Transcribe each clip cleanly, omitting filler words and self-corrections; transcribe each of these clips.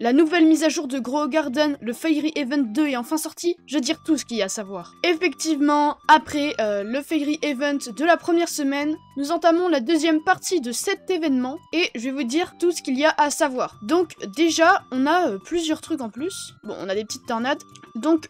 la nouvelle mise à jour de Grow Garden, le Fairy Event 2 est enfin sorti, je veux dire tout ce qu'il y a à savoir. Effectivement, après le Fairy Event de la première semaine, nous entamons la deuxième partie de cet événement et je vais vous dire tout ce qu'il y a à savoir. Donc déjà, on a plusieurs trucs en plus. Bon, on a des petites tornades. Donc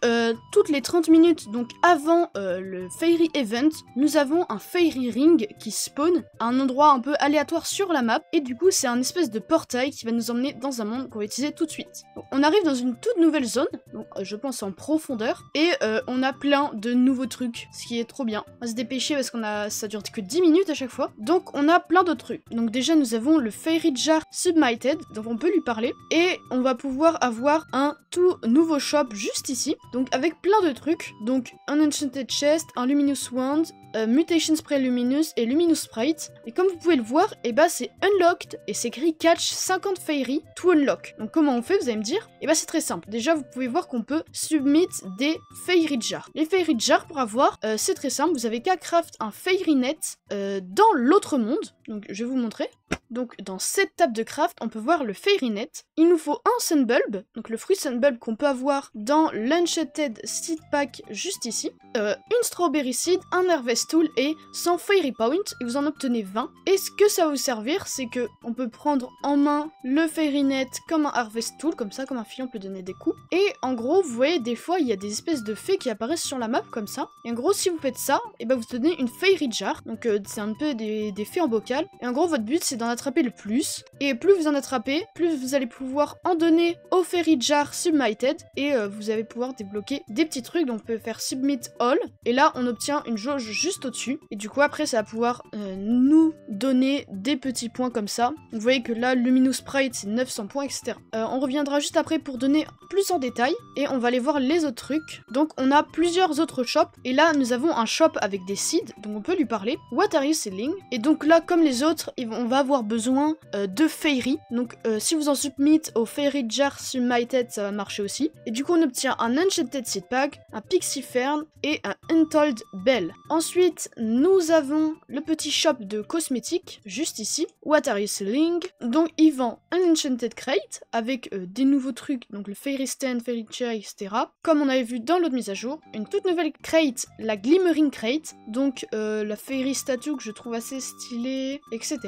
toutes les 30 minutes, donc avant le Fairy Event, nous avons un Fairy Ring qui spawn à un endroit un peu aléatoire sur la map. Et du coup, c'est un espèce de portail qui va nous emmener dans un monde qu'on va utiliser tout de suite. Donc, on arrive dans une toute nouvelle zone, donc je pense en profondeur. Et on a plein de nouveaux trucs, ce qui est trop bien. On va se dépêcher parce ça dure que 10 minutes à chaque fois. Donc on a plein d'autres trucs. Donc déjà, nous avons le Fairy Jar Submitted, donc on peut lui parler. Et on va pouvoir avoir un tout nouveau shop juste ici, donc avec plein de trucs, donc un Enchanted Chest, un Luminous Wand, Mutation Spray Luminous et Luminous Sprite. Et comme vous pouvez le voir, et bah c'est unlocked et c'est écrit catch 50 fairy to unlock. Donc comment on fait, vous allez me dire? Et bah c'est très simple. Déjà vous pouvez voir qu'on peut submit des fairy jars. Les fairy jars pour avoir, c'est très simple, vous avez qu'à craft un fairy net dans l'autre monde. Donc je vais vous montrer. Donc dans cette table de craft, on peut voir le Fairy Net. Il nous faut un Sunbulb, donc le fruit Sunbulb qu'on peut avoir dans l'Enchanted Seed Pack juste ici. Une Strawberry Seed, un Harvest Tool et 100 Fairy Point, et vous en obtenez 20. Et ce que ça va vous servir, c'est que on peut prendre en main le Fairy Net comme un Harvest Tool, comme ça, comme un filon peut donner des coups. Et en gros, vous voyez, des fois, il y a des espèces de fées qui apparaissent sur la map comme ça. Et en gros, si vous faites ça, et ben vous donnez une Fairy Jar. Donc c'est un peu des fées en bocal. Et en gros, votre but, c'est d'en attraper le plus. Et plus vous en attrapez, plus vous allez pouvoir en donner au Fairy Jar Submitted. Et vous allez pouvoir débloquer des petits trucs. Donc on peut faire Submit All. Et là, on obtient une jauge juste au-dessus. Et du coup, après, ça va pouvoir nous donner des petits points comme ça. Vous voyez que là, Luminous Sprite, c'est 900 points, etc. On reviendra juste après pour donner plus en détail. Et on va aller voir les autres trucs. Donc on a plusieurs autres shops. Et là, nous avons un shop avec des seeds. Donc on peut lui parler. What are you selling? Et donc là, comme les autres, on va avoir besoin de Fairy. Donc si vous en submit au Fairy Jar Submitted, ça va marcher aussi. Et du coup, on obtient un Enchanted Seed Pack, un Pixie Fern et un Untold Bell. Ensuite, nous avons le petit shop de cosmétiques, juste ici. What are you selling? Donc il vend un Enchanted Crate avec des nouveaux trucs, donc le Fairy Stand, Fairy Chair, etc. Comme on avait vu dans l'autre mise à jour. Une toute nouvelle crate, la Glimmering Crate. Donc la Fairy Statue que je trouve assez stylée, etc.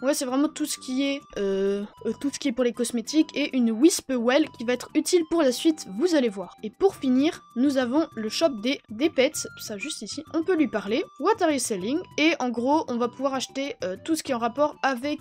Ouais, c'est vraiment tout ce qui est pour les cosmétiques et une Wisp Well qui va être utile pour la suite, vous allez voir. Et pour finir, nous avons le shop des pets, ça juste ici. On peut lui parler. What are you selling? Et en gros, on va pouvoir acheter tout ce qui est en rapport avec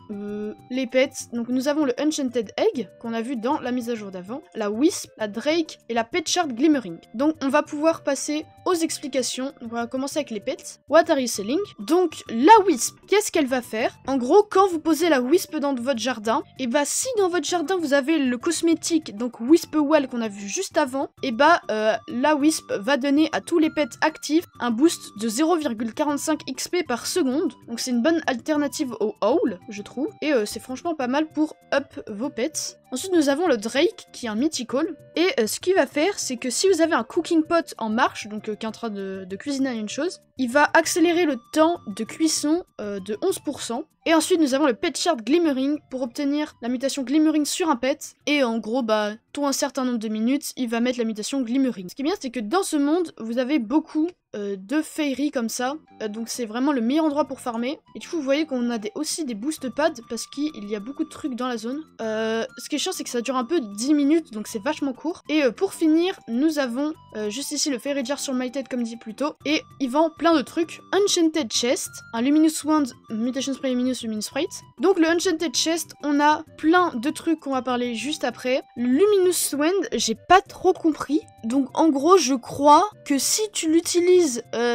les pets. Donc nous avons le Enchanted Egg qu'on a vu dans la mise à jour d'avant, la Wisp, la Drake et la Pet Shard Glimmering. Donc on va pouvoir passer aux explications. Donc, on va commencer avec les pets. What are you selling? Donc la Wisp, qu'est-ce qu'elle va faire? En gros, quand vous posez la Wisp dans votre jardin, et bah si dans votre jardin vous avez le cosmétique, donc Wisp Well qu'on a vu juste avant, et bah la Wisp va donner à tous les pets actifs un boost de 0,45 XP par seconde. Donc c'est une bonne alternative au Howl, je trouve. Et c'est franchement pas mal pour up vos pets. Ensuite, nous avons le Drake, qui est un mythical. Et ce qu'il va faire, c'est que si vous avez un cooking pot en marche, donc qui est en train de cuisiner une chose, il va accélérer le temps de cuisson de 11%. Et ensuite, nous avons le Pet Shard Glimmering pour obtenir la mutation Glimmering sur un pet. Et en gros, bah, tout un certain nombre de minutes, il va mettre la mutation Glimmering. Ce qui est bien, c'est que dans ce monde, vous avez beaucoup de fairies comme ça. Donc c'est vraiment le meilleur endroit pour farmer. Et du coup, vous voyez qu'on a aussi des boost pads parce qu'il y a beaucoup de trucs dans la zone. Ce qui est chiant, c'est que ça dure un peu 10 minutes, donc c'est vachement court. Et pour finir, nous avons juste ici le Fairy Jar Submitted, comme dit plus tôt. Et il vend plein de trucs. Enchanted Chest, un Luminous Wand, Mutation Spray Luminous, Luminous Sprite. Donc le Enchanted Chest, on a plein de trucs qu'on va parler juste après. Luminous Wand, j'ai pas trop compris. Donc en gros, je crois que si tu l'utilises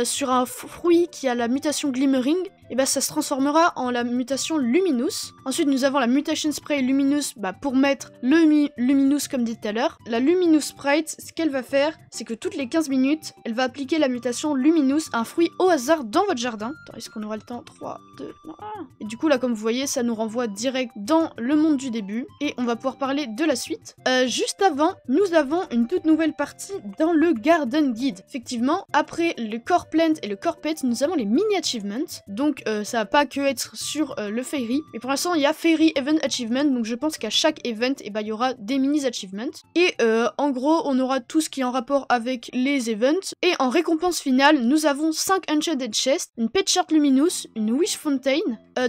sur un fruit qui a la mutation Glimmering, et bah ça se transformera en la mutation Luminous. Ensuite, nous avons la Mutation Spray Luminous pour mettre le Luminous comme dit tout à l'heure. La Luminous Sprite, ce qu'elle va faire, c'est que toutes les 15 minutes, elle va appliquer la mutation Luminous à un fruit au hasard dans votre jardin. Attends, est-ce qu'on aura le temps? 3, 2, 1. Et du coup, là, comme vous voyez, ça nous renvoie direct dans le monde du début. Et on va pouvoir parler de la suite. Juste avant, nous avons une toute nouvelle partie dans le Garden Guide. Effectivement, après le Core Plant et le Core Pet, nous avons les mini achievements. Donc, donc ça va pas que être sur le Fairy. Mais pour l'instant il y a Fairy Event Achievement, donc je pense qu'à chaque event il y aura des mini achievements. Et en gros on aura tout ce qui est en rapport avec les events. Et en récompense finale nous avons 5 Enchanted Chests, une Pet Shirt Luminous, une Wish Fountain.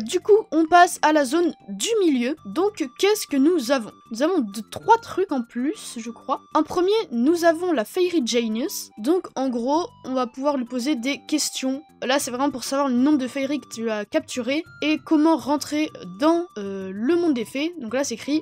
Du coup on passe à la zone du milieu. Donc qu'est-ce que nous avons? Nous avons 3 trucs en plus je crois. En premier nous avons la Fairy Genius. Donc en gros on va pouvoir lui poser des questions. Là c'est vraiment pour savoir le nombre de fairies que tu as capturé et comment rentrer dans le monde des fées. Donc là c'est écrit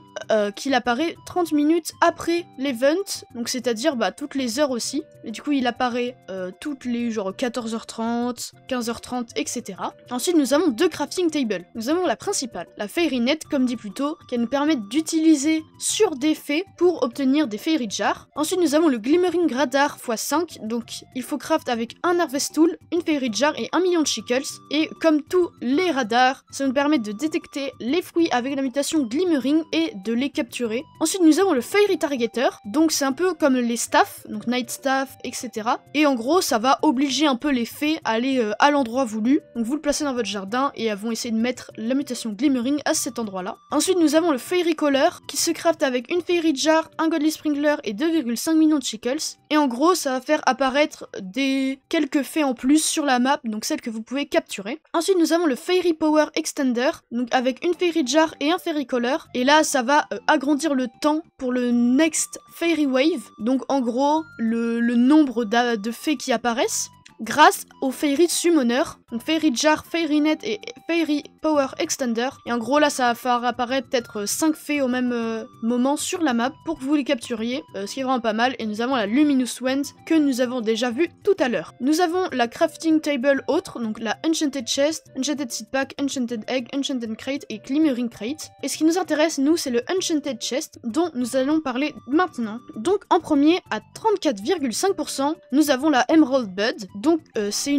qu'il apparaît 30 minutes après l'event, donc c'est-à-dire toutes les heures aussi. Et du coup il apparaît toutes les genre 14h30, 15h30, etc. Ensuite nous avons 2 crafting tables. Nous avons la principale, la Fairy Net comme dit plus tôt, qui va nous permettre d'utiliser sur des fées pour obtenir des Fairy Jars. Ensuite nous avons le Glimmering Radar x5, donc il faut craft avec un Harvest Tool, une Fairy Jar et 1 million de Shekels. Et comme tous les radars, ça nous permet de détecter les fruits avec la mutation Glimmering et de les capturer. Ensuite nous avons le Fairy Targeter, donc c'est un peu comme les staffs, donc Night Staff, etc. Et en gros ça va obliger un peu les fées à aller à l'endroit voulu. Donc vous le placez dans votre jardin et elles vont essayer de mettre la mutation Glimmering à cet endroit là. Ensuite nous avons le Fairy Color qui se craft avec une Fairy Jar, un Godly Sprinkler et 2,5 millions de Shekels. Et en gros ça va faire apparaître quelques fées en plus sur la map, donc celles que vous pouvez capturer. Ensuite nous avons le Fairy Power Extender, donc avec une Fairy Jar et un Fairy Color. Et là ça va agrandir le temps pour le Next Fairy Wave, donc en gros le nombre de fées qui apparaissent grâce au Fairy Summoner, donc Fairy Jar, Fairy Net et Fairy Power Extender. Et en gros là ça va faire apparaître peut-être 5 fées au même moment sur la map pour que vous les capturiez, ce qui est vraiment pas mal. Et nous avons la Luminous Wand que nous avons déjà vu tout à l'heure. Nous avons la Crafting Table autre, donc la Enchanted Chest, Enchanted Seed Pack, Enchanted Egg, Enchanted Crate et Glimmering Crate. Et ce qui nous intéresse nous c'est le Enchanted Chest dont nous allons parler maintenant. Donc en premier à 34,5% nous avons la Emerald Bud. Donc c'est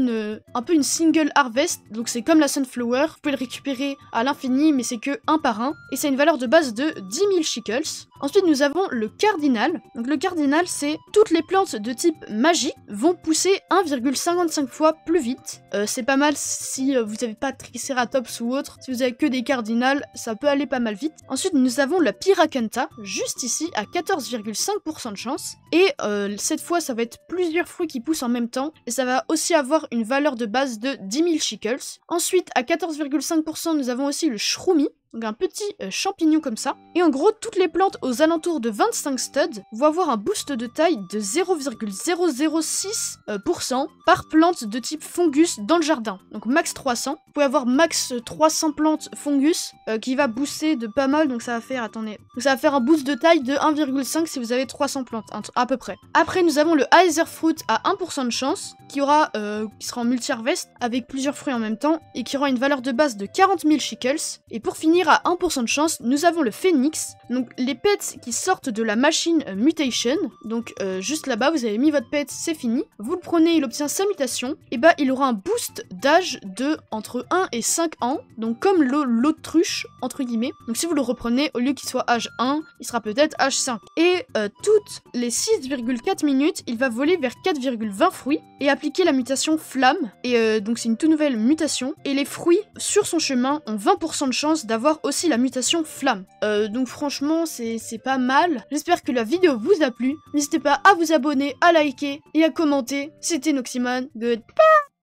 un peu une single harvest, donc c'est comme la Sunflower, vous pouvez le récupérer à l'infini mais c'est que un par un, et ça a une valeur de base de 10 000 Shekels. Ensuite nous avons le Cardinal, donc le Cardinal c'est toutes les plantes de type magie vont pousser 1,55 fois plus vite. C'est pas mal si vous n'avez pas Triceratops ou autre, si vous avez que des Cardinals ça peut aller pas mal vite. Ensuite nous avons la Piracanta, juste ici à 14,5% de chance, et cette fois ça va être plusieurs fruits qui poussent en même temps, et ça va aussi avoir une valeur de base de 10 000 Shekels. Ensuite à 14,5% nous avons aussi le Shroomy, donc un petit champignon comme ça. Et en gros, toutes les plantes aux alentours de 25 studs vont avoir un boost de taille de 0,006% par plante de type fungus dans le jardin. Donc max 300. Vous pouvez avoir max 300 plantes fungus qui va booster de pas mal. Donc ça va faire, attendez, donc ça va faire un boost de taille de 1,5 si vous avez 300 plantes, à peu près. Après, nous avons le Aether Fruit à 1% de chance, qui sera en multi-harvest avec plusieurs fruits en même temps et qui aura une valeur de base de 40 000 Shekels. Et pour finir, à 1% de chance, nous avons le Phoenix, donc les pets qui sortent de la machine Mutation, donc juste là-bas, vous avez mis votre pet, c'est fini, vous le prenez, il obtient sa mutation, et il aura un boost d'âge de entre 1 et 5 ans, donc comme l'autruche, entre guillemets, donc si vous le reprenez, au lieu qu'il soit âge 1, il sera peut-être âge 5. Et toutes les 6,4 minutes, il va voler vers 4,20 fruits, et appliquer la mutation Flamme, et donc c'est une toute nouvelle mutation, et les fruits sur son chemin ont 20% de chance d'avoir aussi la mutation Flamme. Donc franchement c'est pas mal. J'espère que la vidéo vous a plu. N'hésitez pas à vous abonner, à liker et à commenter. C'était Noxymon. Goodbye.